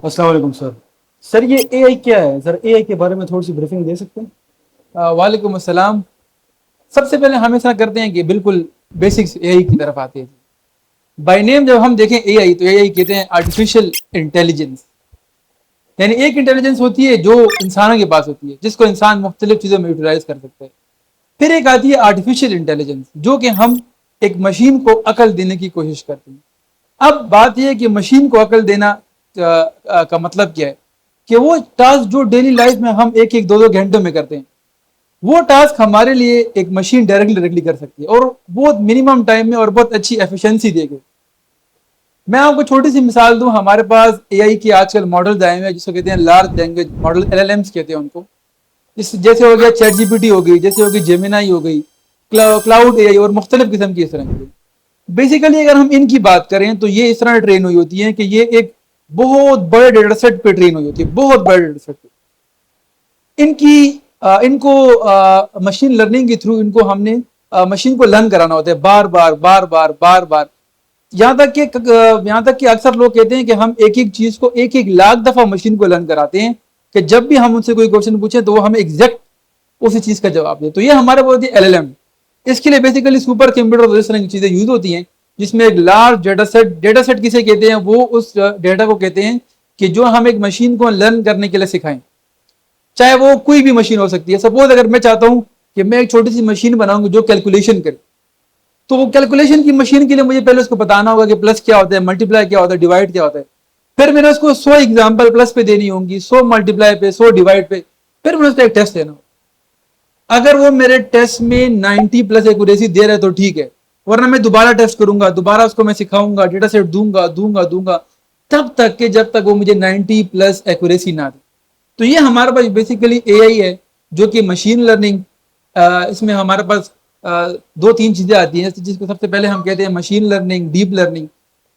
अस्सलाम वालेकुम sir. Sir ये एआई क्या है? सर एआई के बारे में थोड़ी सी ब्रीफिंग दे सकते हैं? वालेकुम अस्सलाम। सबसे पहले हम ऐसा करते हैं कि बिल्कुल बेसिक्स एआई की तरफ आते हैं। बाय नेम जब हम देखें एआई तो एआई कहते हैं आर्टिफिशियल इंटेलिजेंस। यानी एक इंटेलिजेंस होती है जो इंसानों के पास होती है, जिसको इंसान मुख्तलिफ चीज़ों में यूटिलाइज कर सकते हैं। फिर एक आती है आर्टिफिशियल इंटेलिजेंस, जो कि हम एक मशीन को अकल देने की कोशिश करते हैं। अब बात यह है कि मशीन को अकल देना का मतलब क्या है कि वो टास्क जो डेली लाइफ में हम एक एक दो दो घंटों में करते हैं, वो टास्क हमारे लिए एक मशीन डायरेक्टली कर सकती है और बहुत मिनिमम टाइम में और बहुत अच्छी एफिशिएंसी देगी। मैं आपको छोटी सी मिसाल दूं, हमारे पास एआई की आजकल मॉडल्स आए हुए हैं जिसको कहते हैं लार्ज लैंग्वेज मॉडल, एलएलएम्स कहते हैं उनको। इस जैसे हो गया चैट जीपीटी हो गई, जैसे हो गई जेमिनाई हो गई, क्लाउड एआई और मुख्तलिफ किस्म की इस तरह की। बेसिकली अगर हम इनकी बात करें तो ये इस तरह ट्रेन हुई होती है कि ये एक बहुत बड़े डेटा सेट पे ट्रेन हुई होती है, बहुत बड़े डेटा सेट पे। इनकी इनको मशीन लर्निंग के थ्रू इनको हमने मशीन को लर्न कराना होता है बार बार बार बार बार बार। यहाँ तक कि अक्सर लोग कहते हैं कि हम एक एक चीज को एक एक लाख दफा मशीन को लर्न कराते हैं कि जब भी हम उनसे कोई क्वेश्चन पूछे तो वो हमें एग्जैक्ट उसी चीज का जवाब दे। तो ये हमारे बहुत ही एलएलएम। इसके लिए बेसिकली सुपर कंप्यूटर और इस तरह की चीजें यूज होती हैं, जिसमें एक लार्ज डेटा सेट किसे कहते हैं, वो उस डेटा को कहते हैं कि जो हम एक मशीन को लर्न करने के लिए सिखाएं। चाहे वो कोई भी मशीन हो सकती है। सपोज अगर मैं चाहता हूं कि मैं एक छोटी सी मशीन बनाऊंगी जो कैलकुलेशन करे, तो वो कैलकुलेशन की मशीन के लिए मुझे पहले उसको बताना होगा कि प्लस क्या होता है, मल्टीप्लाई क्या होता है, डिवाइड क्या होता है। फिर मैंने उसको 100 एग्जाम्पल प्लस पे देनी होंगी, 100 मल्टीप्लाई पे, 100 डिवाइड पे। फिर मैंने उसका एक टेस्ट देना होगा। अगर वो मेरे टेस्ट में 90 प्लस एक्यूरेसी दे रहा है तो ठीक है, वरना मैं दोबारा टेस्ट करूंगा, दोबारा उसको मैं सिखाऊंगा, डेटा सेट दूंगा दूंगा दूंगा, तब तक के जब तक वो मुझे 90 प्लस एक्यूरेसी ना दे। तो ये हमारे पास बेसिकली एआई है, जो कि मशीन लर्निंग। इसमें हमारे पास दो तीन चीजें आती हैं, जिसको सबसे पहले हम कहते हैं machine learning, deep learning.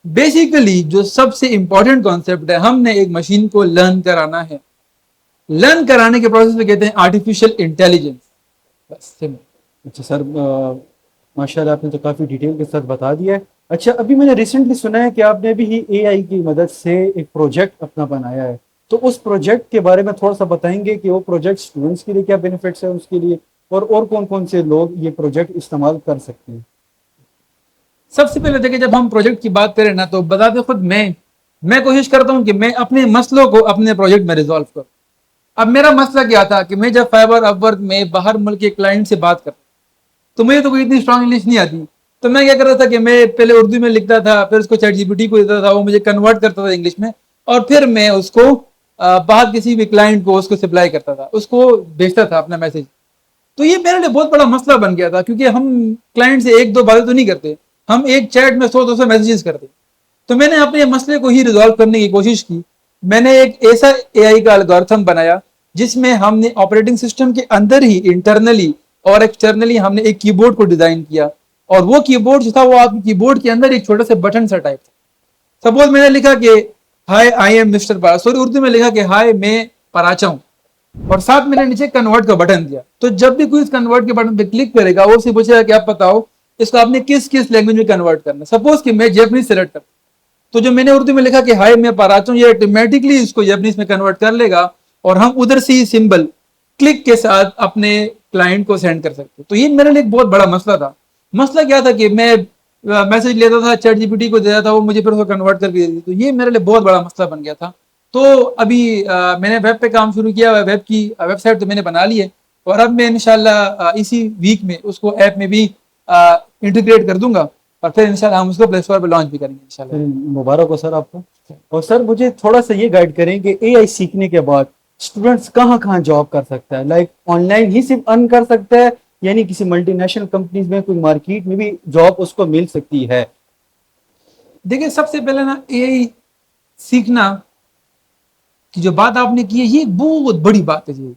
Basically जो सबसे इंपॉर्टेंट कॉन्सेप्ट है, हमने एक मशीन को लर्न कराना है। लर्न कराने के प्रोसेस में कहते हैं आर्टिफिशियल इंटेलिजेंस। बस सिंपल। अच्छा सर, माशाल्लाह आपने तो काफ़ी डिटेल के साथ बता दिया है। अच्छा, अभी मैंने रिसेंटली सुना है कि आपने भी एआई की मदद से एक प्रोजेक्ट अपना बनाया है। तो उस प्रोजेक्ट के बारे में थोड़ा सा बताएंगे कि वो प्रोजेक्ट स्टूडेंट्स के लिए क्या बेनिफिट्स है उसके लिए, और कौन कौन से लोग ये प्रोजेक्ट इस्तेमाल कर सकते हैं? सबसे पहले देखिए, जब हम प्रोजेक्ट की बात करें ना, तो बताते खुद मैं कोशिश करता हूं कि मैं अपने मसलों को अपने प्रोजेक्ट में रिजॉल्व करूं। अब मेरा मसला क्या था कि मैं जब फाइबर अपवर्क में बाहर मुल्क के क्लाइंट से बात करता, तो मुझे तो कोई इतनी स्ट्रांग इंग्लिश नहीं आती। तो मैं क्या करता था कि मैं पहले उर्दू में लिखता था, फिर उसको चैट जीपीटी को देता था, वो मुझे कन्वर्ट करता था इंग्लिश में, और फिर मैं उसको बाहर किसी भी क्लाइंट को उसको सप्लाई करता था, उसको भेजता था अपना मैसेज। तो ये मेरे लिए बहुत बड़ा मसला बन गया था, क्योंकि हम क्लाइंट से एक दो बातें तो नहीं करते, हम एक चैट में 100-200 मैसेजेस करते। तो मैंने अपने मसले को ही रिजॉल्व करने की कोशिश की। मैंने एक ऐसा एआई का एल्गोरिथम बनाया जिसमें हमने ऑपरेटिंग सिस्टम के अंदर ही इंटरनली और एक्सटर्नली हमने एक कीबोर्ड को डिजाइन किया। और वो कीबोर्ड जो था, वो आपके कीबोर्ड के अंदर एक छोटा सा बटन सा टाइप था। सपोज मैंने लिखा कि हाय आई एम मिस्टर पारा, सॉरी उर्दू में लिखा कि हाय मैं पराचा हूं, और साथ मैंने नीचे कन्वर्ट का बटन दिया। तो जब भी कोई इस कन्वर्ट के बटन पे क्लिक करेगा, वो उसे पूछेगा कि आप बताओ इसको आपने किस किस लैंग्वेज में कन्वर्ट करना। सपोज कि मैं जैपनीज सेलेक्ट करता, तो जो मैंने उर्दू में लिखा कि हाय मैं पराचा हूं, ये ऑटोमेटिकली इसको जैपनीज में कन्वर्ट कर लेगा, और हम उधर से ही सिंबल क्लिक के साथ अपने क्लाइंट को सेंड कर सकते। तो ये मेरे लिए एक बहुत बड़ा मसला था। मसला क्या था कि मैं मैसेज लेता था, चैट जीपीटी को देता था, वो मुझे फिर उसको कन्वर्ट करके देती। तो ये मेरे लिए बहुत बड़ा मसला बन गया था। तो अभी मैंने वेब पे काम शुरू किया, वेब की वेबसाइट तो मैंने बना ली है, और अब मैं इंशाल्लाह इसी वीक में उसको ऐप में भी इंटीग्रेट कर दूंगा, और फिर इंशाल्लाह हम उसको प्ले स्टोर पर लॉन्च भी करेंगे इंशाल्लाह। फिर मुबारक हो सर आपको। और सर मुझे थोड़ा सा ये गाइड करें कि एआई सीखने के बाद स्टूडेंट्स कहाँ कहाँ जॉब कर सकता है? लाइक ऑनलाइन ही सिर्फ अर्न कर सकता है, यानी किसी मल्टीनेशनल कंपनीज में, कोई मार्केट में भी जॉब उसको मिल सकती है? देखिए, सबसे पहले ना एआई सीखना की जो बात आपने की है, ये बहुत बड़ी बात है जी।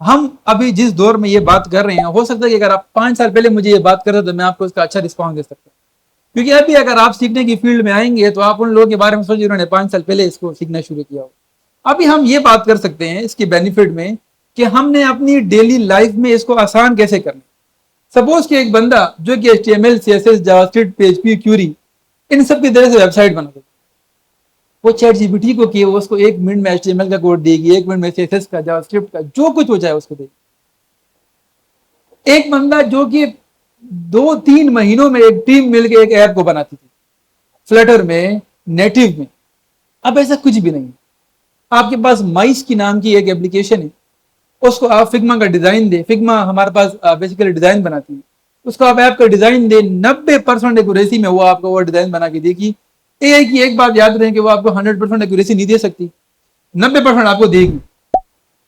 हम अभी जिस दौर में ये बात कर रहे हैं, हो सकता है कि अगर आप 5 साल पहले मुझे ये बात करते तो मैं आपको इसका अच्छा रिस्पॉन्स दे सकता। क्योंकि अभी अगर आप सीखने की फील्ड में आएंगे तो आप उन लोगों के बारे में सोचिए जिन्होंने 5 साल पहले इसको सीखना शुरू किया हो। अभी हम ये बात कर सकते हैं इसके बेनिफिट में कि हमने अपनी डेली लाइफ में इसको आसान कैसे करना। सपोज कि एक बंदा जो कि HTML CSS JavaScript PHP jQuery इन सब की तरह से वेबसाइट बना दे, वो चैट जीपीटी को किए, वो उसको 1 मिनट में HTML का कोड देगी, 1 मिनट में CSS का, जावास्क्रिप्ट का, जो कुछ हो जाए उसको देगी। एक बंदा जो कि 2-3 महीनों में एक टीम मिलकर एक ऐप को बनाती थी, फ्लटर में, नेटिव में, अब ऐसा कुछ भी नहीं। आपके पास माइस की नाम की एक एप्लीकेशन है, उसको आप फिग्मा का डिजाइन दे, फिग्मा हमारे पास बेसिकली डिजाइन बनाती है, उसको आप ऐप का डिजाइन दे, 90% एक्यूरेसी में वो आपको वो डिजाइन बना के देगी। एआई की एक बात याद रहे कि वो आपको 100% एक्यूरेसी नहीं दे सकती, 90% आपको देगी।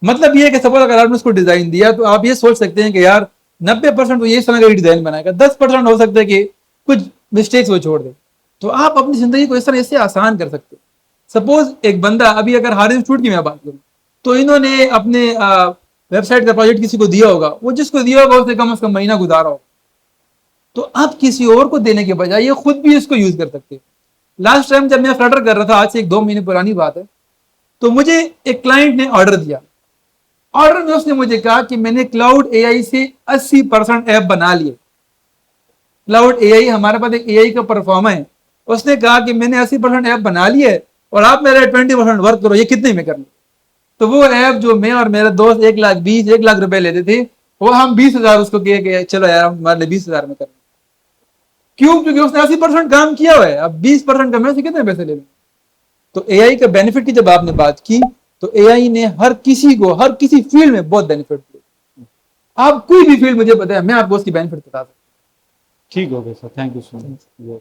मतलब ये है कि सपोज अगर आपने उसको डिजाइन दिया तो आप ये सोच सकते हैं कि यार 90% वो ये समय का डिजाइन बनाएगा, 10% हो सकता है कि कुछ मिस्टेक्स वो छोड़ दे। तो आप अपनी जिंदगी को इस तरह से आसान कर सकते हो। सपोज एक बंदा, अभी अगर हार्ड इंस्टीट्यूट की मैं बात करूं, तो इन्होंने अपने वेबसाइट का प्रोजेक्ट किसी को दिया होगा, वो जिसको दिया होगा उससे कम से कम महीना गुजारा होगा, तो आप किसी और को देने के बजाय ये खुद भी इसको यूज कर सकते हैं। लास्ट टाइम जब मैं फ्लटर कर रहा था, आज से 1-2 महीने पुरानी बात है, तो मुझे एक क्लाइंट ने ऑर्डर दिया। ऑर्डर में उसने मुझे कहा कि मैंने क्लाउड एआई से 80% ऐप बना लिए। क्लाउड एआई, हमारे पास एक एआई का परफॉर्मर है, उसने कहा कि मैंने 80% ऐप बना लिए और आप मेरा 20% वर्क करो, ये कितने में कर लो। तो वो ऐप जो मैं और मेरा दोस्त 1 लाख रुपए लेते थे, वो हम 20,000 उसको कहे कि चलो यार हमारे लिए 20,000 में कर। क्यों? क्योंकि उसने 80% काम किया हुआ है, अब 20% का मैं से कितने पैसे ले लूं। तो एआई का बेनिफिट की जब आपने बात की, तो एआई ने हर किसी को, हर किसी फील्ड में बहुत बेनिफिट दिए। आप कोई भी फील्ड मुझे बताया, मैं आपको उसकी बेनिफिट बता सकता हूं। ठीक हो गया sir, thank you so much.